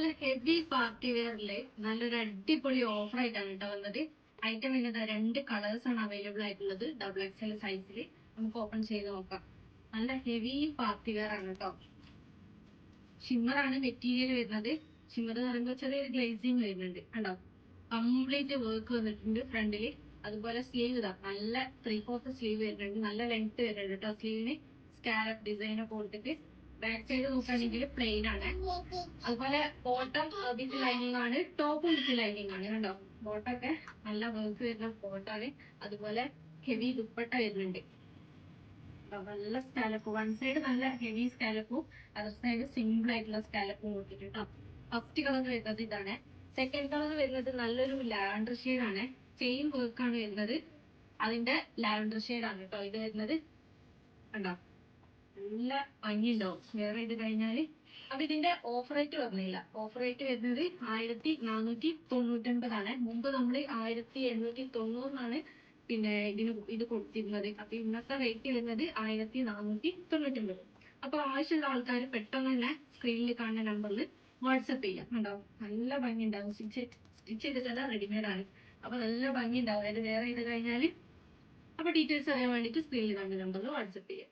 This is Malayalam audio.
നല്ല ഹെവി പാർട്ടി വെയറില് നല്ലൊരു അടിപൊളി ഓഫർ ആയിട്ടാണ് കേട്ടോ വന്നത്. ഐറ്റം വരുന്നത് 2 കളേഴ്സ് ആണ് അവൈലബിൾ ആയിട്ടുള്ളത്. XXL സൈസിൽ നമുക്ക് ഓപ്പൺ ചെയ്ത് നോക്കാം. നല്ല ഹെവി പാർട്ടി വെയർ ആണ് കേട്ടോ. ഷിമ്മർ ആണ് മെറ്റീരിയൽ വരുന്നത്. ഷിമ്മർ എന്ന് പറയുമ്പോൾ ചെറിയൊരു ഗ്ലേസിങ് വരുന്നുണ്ട് കണ്ടോ. കംപ്ലീറ്റ് വർക്ക് വന്നിട്ടുണ്ട് ഫ്രണ്ടില്. അതുപോലെ സ്ലീവ് ഇതാ നല്ല 3/4 സ്ലീവ് വരുന്നുണ്ട്. നല്ല ലെങ്ത് വരുന്നുണ്ട് കേട്ടോ സ്ലീവിന്. സ്കാലപ്പ് ഡിസൈൻ ഒക്കെ കൊടുത്തിട്ട് ബാക്ക് സൈഡ് നോക്കുകയാണെങ്കിൽ പ്ലെയിൻ ആണ്. അതുപോലെ ബോട്ടം വിത്ത് ലൈനിങ് ആണ്, ടോപ്പ് വിത്ത് ലൈനിങ് ആണ് കണ്ടോ. ബോട്ടൊക്കെ നല്ല വർക്ക് വരുന്ന ബോട്ടാണ്. അതുപോലെ ഹെവി ദുപ്പട്ട വരുന്നുണ്ട്. നല്ല സ്കാലപ്പ്, വൺ സൈഡ് നല്ല ഹെവി സ്കാലപ്പും അതർ സൈഡ് സിമ്പിൾ ആയിട്ടുള്ള സ്കാലപ്പും കൊടുത്തിട്ടുണ്ട്. ഫസ്റ്റ് കളർ വരുന്നത് ഇതാണ്. സെക്കൻഡ് കളർ വരുന്നത് നല്ലൊരു ലാവൻഡർ ഷെയ്ഡ് ആണ്. ചെയിൻ വർക്കാണ് വരുന്നത്. അതിന്റെ ലാവൻഡർ ഷെയ്ഡ് ആണ് കേട്ടോ ഇത് വരുന്നത് കണ്ടോ. നല്ല ഭംഗിയുണ്ടാവും വെയർ ചെയ്ത് കഴിഞ്ഞാല്. അപ്പൊ ഇതിന്റെ ഓഫർ റേറ്റ് പറഞ്ഞില്ല. ഓഫർ റേറ്റ് വരുന്നത് 1499 മുമ്പ് നമ്മൾ 1790 പിന്നെ ഇത് കൊടുത്തിരുന്നത്. അപ്പൊ ഇന്നത്തെ റേറ്റ് വരുന്നത് 1499. അപ്പൊ ആവശ്യമുള്ള ആൾക്കാർ പെട്ടെന്ന് തന്നെ സ്ക്രീനിൽ കാണുന്ന നമ്പറിൽ വാട്സപ്പ് ചെയ്യാം. ഉണ്ടാവും നല്ല ഭംഗി ഉണ്ടാവും. സ്റ്റിച്ച് ചെയ്തിട്ടല്ല, റെഡിമെയ്ഡ് ആണ്. അപ്പൊ നല്ല ഭംഗി ഉണ്ടാവും അത് വേറെ ചെയ്ത് കഴിഞ്ഞാല്. അപ്പൊ ഡീറ്റെയിൽസ് അറിയാൻ വേണ്ടിട്ട് സ്ക്രീനിൽ കാണുന്ന നമ്പറിൽ വാട്സപ്പ് ചെയ്യാം.